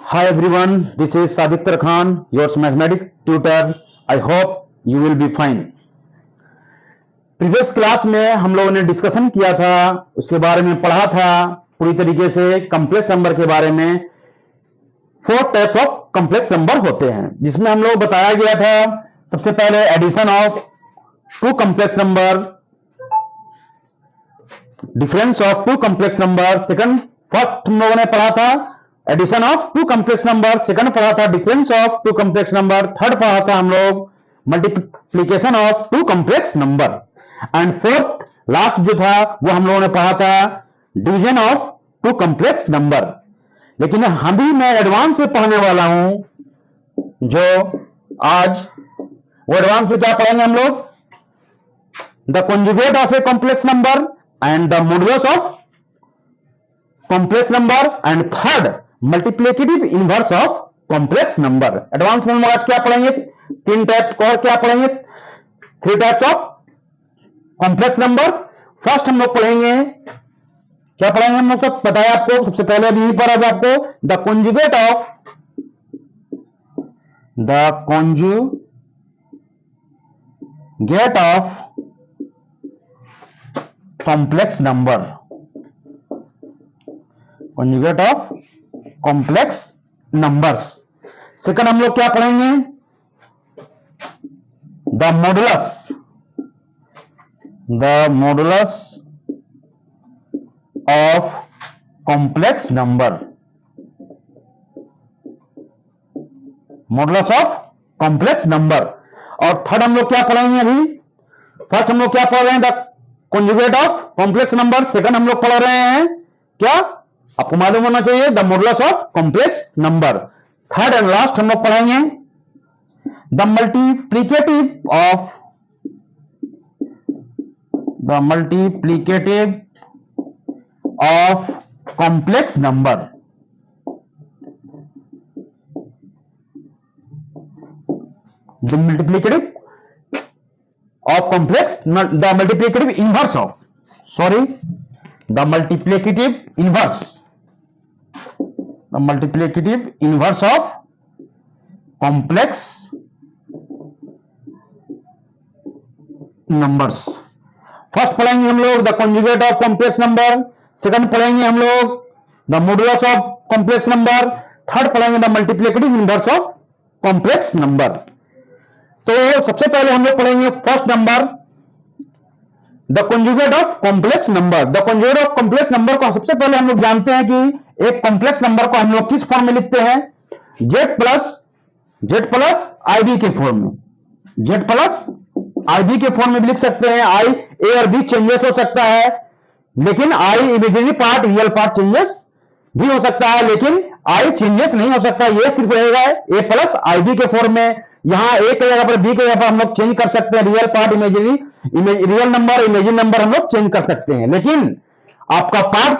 Hi everyone, this is Sadiktar Khan, your mathematics tutor. I hope you will be fine. Previous class में हम लोगों ने discussion किया था, उसके बारे में पढ़ा था पूरी तरीके से कॉम्प्लेक्स नंबर के बारे में। 4 टाइप्स ऑफ कॉम्प्लेक्स नंबर होते हैं, जिसमें हम लोग बताया गया था सबसे पहले addition of two complex number, difference of two complex number. First हम लोगों ने पढ़ा था addition of two complex number, second पढ़ा था difference of two complex number, third पढ़ा था हम लोग multiplication of two complex number, and fourth last जो था वो हम लोगों ने पढ़ा था division of two complex number. लेकिन अभी मैं एडवांस में पढ़ने वाला हूं, जो आज वो एडवांस में क्या पढ़ेंगे हम लोग, the conjugate of a complex number and the modulus of complex number, and third multiplicative inverse of complex number. Advance में हम आज क्या पढ़ेंगे, 3 टाइप को क्या पढ़ेंगे, 3 types of complex number. First हम लोग पढ़ेंगे, क्या पढ़ेंगे हम लोग, सब बताया आपको, सबसे पहले अभी यही पढ़ा था आपको, the conjugate of complex number, conjugate of complex numbers. Second हम लोग क्या पढ़ेंगे, the modulus of complex number, modulus of complex number. और थर्ड हम लोग क्या पढ़ेंगे, अभी फर्स्ट हम लोग क्या पढ़ रहे हैं, the conjugate of complex number, second हम लोग पढ़ रहे हैं क्या, आपको मालूम होना चाहिए, the modulus of complex number. Third and last हम लोग पढ़ेंगे the multiplicative of complex number, the multiplicative of complex, the multiplicative inverse of, sorry, the multiplicative inverse of complex numbers. First पढ़ेंगे हम लोग the conjugate of complex number, second पढ़ेंगे हम लोग the modulus of complex number, third पढ़ेंगे the multiplicative inverse of complex number. तो सबसे पहले हम लोग पढ़ेंगे first number, the conjugate of complex number. The conjugate of complex number को सबसे पहले हम लोग जानते हैं कि एक कॉम्प्लेक्स नंबर को हम लोग किस फॉर्म में लिखते हैं, जेड प्लस आईबी के फॉर्म में, जेड प्लस आईबी के फॉर्म में भी लिख सकते हैं। आई ए और बी चेंजेस हो सकता है, लेकिन I imaginary part real part changes भी हो सकता है, लेकिन आई चेंजेस नहीं हो सकता, ये सिर्फ रहेगा ए प्लस आईबी के फॉर्म में। यहां ए के जगह पर बी के जगह पर हम लोग चेंज कर सकते हैं, real part imaginary, real number imagine number हम लोग चेंज कर सकते हैं, लेकिन आपका पार्ट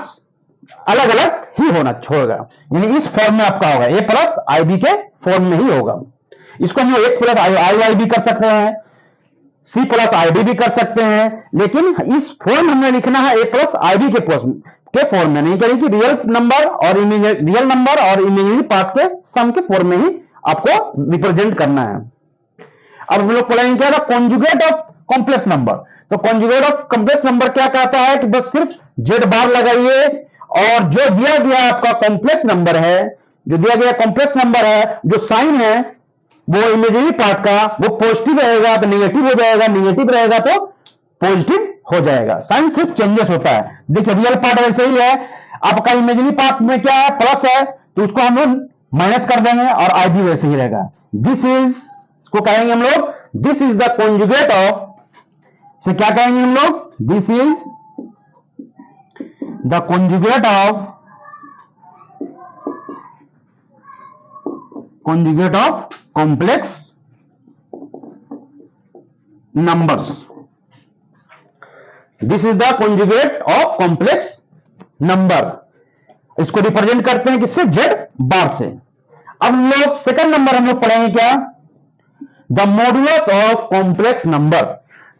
अलग अलग ही होना छोड़ेगा, यानी इस फॉर्म में आपका होगा, ए प्लस आईबी के फॉर्म में ही होगा। इसको हम लोग एक्स प्लस आई भी कर सकते हैं, सी प्लस आईडी भी कर सकते हैं, लेकिन इस फॉर्म हमें लिखना है ए प्लस आईडी के फॉर्म में, नहीं करें कि रियल नंबर और इमेजिनरी पार्ट के सम के फॉर्म में ही आपको रिप्रेजेंट करना है। अब हम लोग पढ़ेंगे क्या, कॉन्जुगेट ऑफ कॉम्प्लेक्स नंबर। तो कॉन्जुगेट ऑफ कॉम्प्लेक्स नंबर क्या कहता है कि बस सिर्फ जेड बार लगाइए और जो दिया गया आपका कॉम्प्लेक्स नंबर है, जो दिया गया कॉम्प्लेक्स नंबर है, जो साइन है वो इमेजिनरी पार्ट का वो पॉजिटिव रहेगा तो नेगेटिव हो जाएगा, नेगेटिव रहेगा तो पॉजिटिव हो जाएगा, साइन सिर्फ चेंजेस होता है। देखिए रियल पार्ट वैसे ही है, आपका इमेजिनरी पार्ट में क्या है, प्लस है, तो उसको हम लोग माइनस कर देंगे और आईबी वैसे ही रहेगा। दिस इज, इसको कहेंगे हम लोग, this is the conjugate of, से क्या कहेंगे हम लोग, this is the conjugate of complex numbers. This is the conjugate of complex number. इसको रिप्रेजेंट करते हैं किससे, जेड बार से। अब हम लोग सेकंड नंबर हम लोग पढ़ेंगे क्या, the modulus of complex number.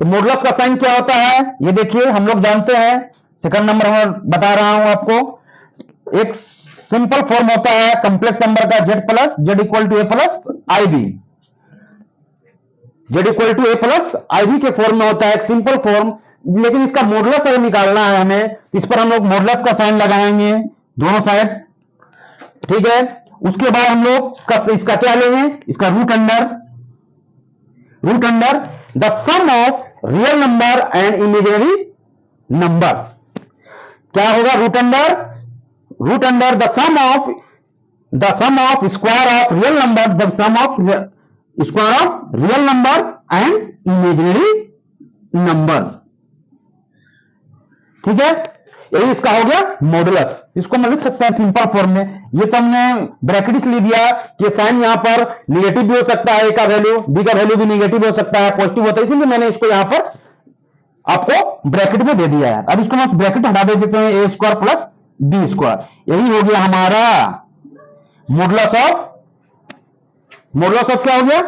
तो मॉडुलस का साइन क्या होता है, ये देखिए हम लोग जानते हैं, सेकंड नंबर मैं बता रहा हूं आपको, एक सिंपल फॉर्म होता है कॉम्प्लेक्स नंबर का Z plus Z equal to A plus I B, Z equal to A plus I B के फॉर्म में होता है एक सिंपल फॉर्म। लेकिन इसका मॉडुलस अगर निकालना है हमें, इस पर हम लोग मॉडुलस का साइन लगाएंगे दोनों साइड, ठीक है। उसके बाद हम लोग इसका क्या लेंगे, इसका root under the sum of real number and imaginary number. क्या होगा, root under the sum of square of real number, the sum of square of real number and imaginary number, ठीक है। यही इसका हो गया मॉडुलस। इसको हम लिख सकते हैं सिंपल फॉर्म में। ये तो हमने ब्रैकेट इसलिए दिया कि साइन यहां पर निगेटिव भी हो सकता है, ए का वैल्यू बी का वैल्यू भी निगेटिव हो सकता है, पॉजिटिव होता है, इसलिए मैंने इसको यहां पर आपको ब्रैकेट में दे दिया है। अब इसको हम ब्रैकेट हटा दे देते हैं, ए स्क्वायर प्लस बी स्क्वायर। यही हो गया हमारा मॉडुलस ऑफ क्या हो गया,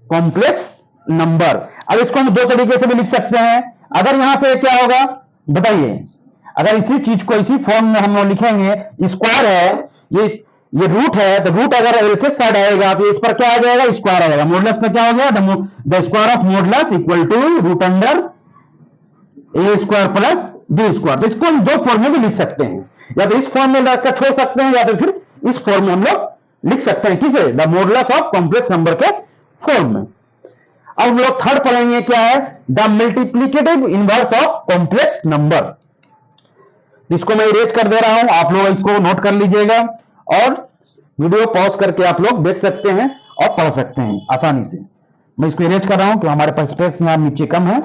कॉम्प्लेक्स नंबर। अब इसको हम दो तरीके से भी लिख सकते हैं। अगर यहां से क्या होगा बताइए, अगर इसी चीज को इसी फॉर्म में हम लोग लिखेंगे, स्क्वायर है, ये रूट है, तो रूट अगर एलएचएस साइड आएगा तो इस पर क्या आ जाएगा, स्क्वायर आएगा। मॉडुलस में क्या हो गया, the square of modulus equal to root under A square plus B square. तो इसको हम दो फॉर्म में भी लिख सकते हैं, या तो इस फॉर्म में रखकर छोड़ सकते हैं, या तो फिर इस फॉर्म में हम लोग लिख सकते हैं, किसे, the modulus of complex number के फॉर्म में। अब हम लोग थर्ड पढ़ेंगे, क्या है, the multiplicative inverse of complex number. इसको मैं इरेज कर दे रहा हूं, आप लोग इसको नोट कर लीजिएगा और वीडियो पॉज करके आप लोग देख सकते हैं और पढ़ सकते हैं आसानी से। मैं इसको इरेज कर रहा हूं कि हमारे पास स्पेस यहां नीचे कम है।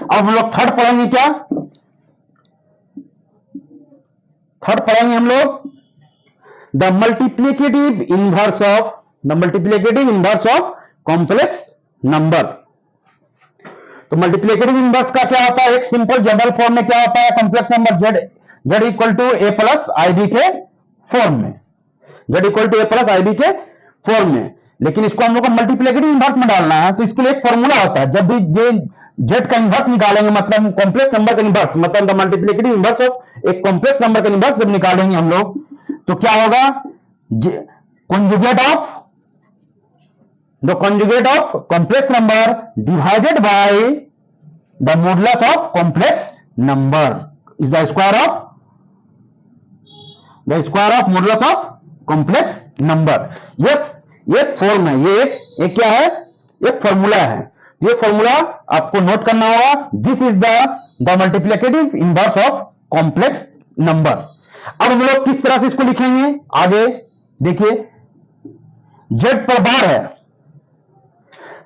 अब हम लोग थर्ड पढ़ेंगे, क्या थर्ड पढ़ेंगे हम लोग, the multiplicative inverse of complex number. तो मल्टीप्लिकेटिव इनवर्स का क्या होता है, एक सिंपल जनरल फॉर्म में क्या होता है, complex number Z equal to A plus I B के फॉर्म में, Z equal to A plus I B के फॉर्म में। लेकिन इसको हम लोग को मल्टीप्लिकेटिव इनवर्स में डालना है, तो इसके लिए एक फॉर्मूला होता है। जब भी जेड का इनवर्स निकालेंगे, मतलब कॉम्प्लेक्स नंबर का इनवर्स, मतलब द मल्टीप्लिकेटिव इनवर्स ऑफ एक कॉम्प्लेक्स नंबर का इनवर्स जब निकालेंगे हम लोग, तो क्या होगा, conjugate of complex number divided by the modulus of complex number is the square of modulus of complex number। ये फॉर्म है, ये क्या है, एक फॉर्मूला है। ये फॉर्मूला आपको नोट करना होगा, this is the multiplicative inverse of complex number. अब हम लोग किस तरह से इसको लिखेंगे, आगे देखिए, जेड पर बार है,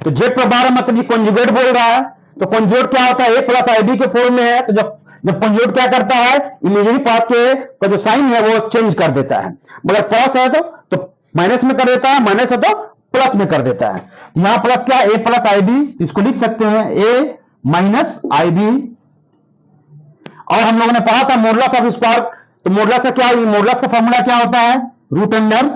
तो जेड पर बार मतलब ये कॉन्जुगेट बोल रहा है। तो कॉन्जुगेट क्या होता है, ए प्लस आई बी के फॉर्म में है। तो जब कॉन्जुगेट क्या करता है, इमेजिनरी पार्ट के जो साइन है वो चेंज कर देता है। मगर प्लस है तो माइनस में कर देता है, माइनस है तो प्लस में कर देता है। यहां प्लस क्या, ए प्लस आई बी, इसको लिख सकते हैं ए माइनस आई बी। और हम लोगों ने पढ़ा था मॉडुलस ऑफ स्क्वायर, तो मॉडुलस का क्या, मॉडुलस का फॉर्मूला क्या होता है, root under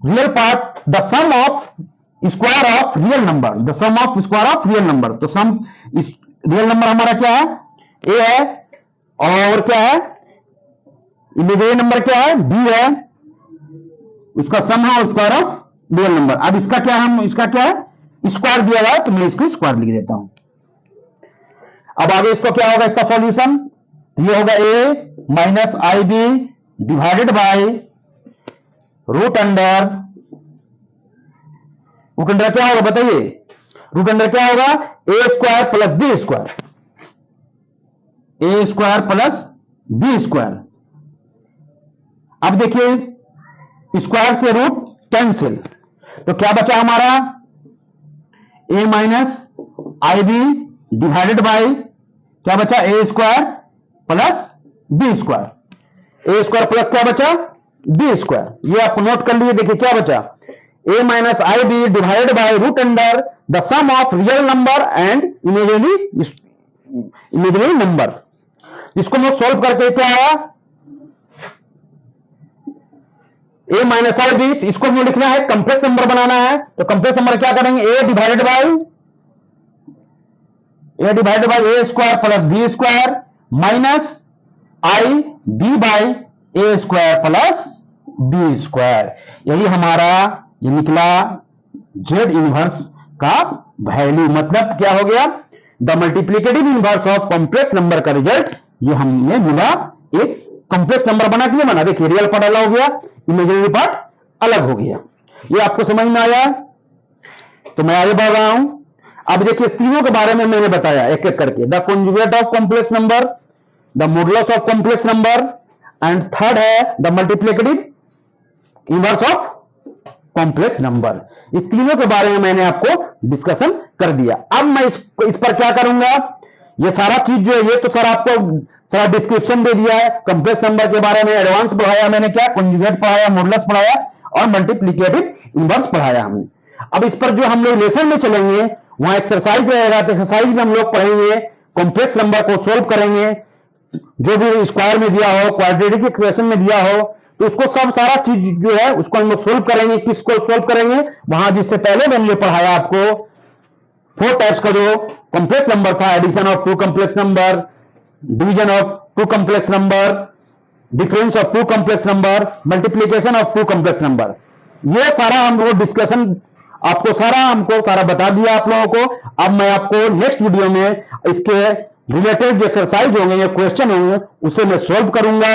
real part the sum of square of real number, the sum of square of real number. तो सम रियल नंबर हमारा क्या है, ए है, और क्या है, इमेजिनरी नंबर क्या है, बी है, उसका सम है स्क्वायर ऑफ रियल नंबर। अब इसका क्या है, इसका क्या है, स्क्वायर दिया हुआ है, तो मैं इसको स्क्वायर लिख देता हूं। अब आगे इसको क्या होगा, इसका सॉल्यूशन ये होगा a minus I b divided by root under क्या होगा बताइए, रूट अंडर क्या होगा, a square plus B square, a square plus B square. अब देखिए स्क्वायर से रूट कैंसिल, तो क्या बचा हमारा, a minus I b divided by क्या बचा, a square plus B square. A square plus क्या बचा, बी स्क्वायर। ये आप नोट कर लीजिए, देखिए क्या बचा, a minus ib divided by root under the sum of real number and imaginary number। इसको हम सॉल्व करके क्या आया, a माइनस आई बी, इसको हमें लिखना है, कॉम्प्लेक्स नंबर बनाना है। तो कॉम्प्लेक्स नंबर क्या करेंगे, a divided by A square plus B square minus I B by A square plus B square, यही हमारा ये निकला जेड इनवर्स का वैल्यू। मतलब क्या हो गया, the multiplicative inverse of complex number का रिजल्ट ये हमें मिला, एक कॉम्प्लेक्स नंबर बना के बना, देखिए रियल पार्ट अलग हो गया, इमेजिनरी पार्ट अलग हो गया। ये आपको समझ में आया, तो मैं आगे बढ़ रहा हूं। अब देखिए तीनों के बारे में मैंने बताया एक एक करके, the conjugate of complex number, the modulus of complex number, and third है the multiplicative inverse of complex number. ये तीनों के बारे में मैंने आपको डिस्कशन कर दिया। अब मैं इस पर क्या करूंगा, ये सारा चीज जो है ये तो सर आपको सारा डिस्क्रिप्शन दे दिया है, कॉम्प्लेक्स नंबर के बारे में एडवांस पढ़ाया मैंने, क्या कॉन्जुगेट पढ़ाया, मॉडुलस पढ़ाया और मल्टीप्लिकेटिव इनवर्स पढ़ाया हमने। अब इस पर जो हम लोग लेसन में चलेंगे वहां एक्सरसाइज रहेगा, तो एक्सरसाइज में हम लोग पढ़ेंगे, कॉम्प्लेक्स नंबर को सोल्व करेंगे, जो भी स्क्वायर में दिया हो, क्वाड्रेटिक इक्वेशन में दिया हो, तो उसको सब सारा चीज जो है उसको हम लोग सोल्व करेंगे। किसको सोल्व करेंगे, वहां जिससे पहले मैंने पढ़ाया आपको 4 टाइप्स का जो कॉम्प्लेक्स नंबर था, addition of 2 complex number, division of 2 complex number, difference of 2 complex number, multiplication of 2 complex number, ये सारा हम लोग डिस्कशन आपको सारा बता दिया आप लोगों को। अब मैं आपको नेक्स्ट वीडियो में इसके रिलेटेड जो एक्सरसाइज होंगे या क्वेश्चन होंगे उसे मैं सोल्व करूंगा।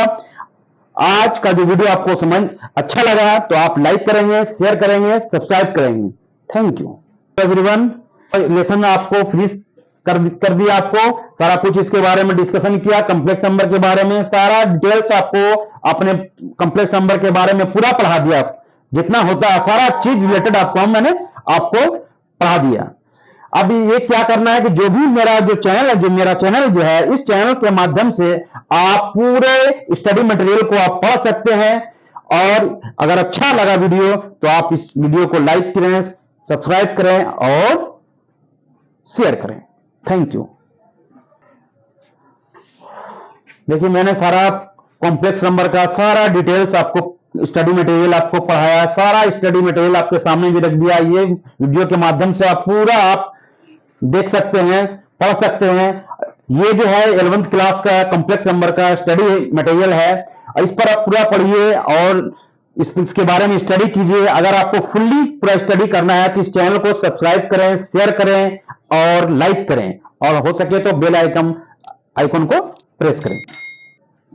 आज का जो वीडियो आपको समझ अच्छा लगा तो आप लाइक करेंगे, शेयर करेंगे, सब्सक्राइब करेंगे। Thank you everyone. लेसन आपको फिनिश कर दिया, आपको सारा कुछ इसके बारे में डिस्कशन किया, कॉम्प्लेक्स नंबर के बारे में सारा डिटेल्स आपको अपने कॉम्प्लेक्स नंबर के बारे में पूरा पढ़ा दिया, जितना होता है सारा चीज रिलेटेड आपको मैंने आपको पढ़ा दिया। अब ये क्या करना है कि जो भी मेरा जो चैनल है, जो मेरा चैनल जो है, इस चैनल के माध्यम से आप पूरे स्टडी मटेरियल को आप पढ़ सकते हैं। और अगर अच्छा लगा वीडियो तो आप इस वीडियो को लाइक करें, सब्सक्राइब करें और शेयर करें। Thank you. देखिए मैंने सारा कॉम्प्लेक्स नंबर का सारा डिटेल्स आपको स्टडी मटेरियल आपको पढ़ाया, सारा स्टडी मटेरियल आपके सामने भी रख दिया। ये वीडियो के माध्यम से आप पूरा आप देख सकते हैं, पढ़ सकते हैं। ये जो है 11th क्लास का कॉम्प्लेक्स नंबर का स्टडी मटेरियल है, इस पर आप पूरा पढ़िए और इसके बारे में स्टडी कीजिए। अगर आपको फुल्ली पूरा स्टडी करना है तो इस चैनल को सब्सक्राइब करें, शेयर करें और लाइक करें, और हो सके तो बेल आइकन को प्रेस करें।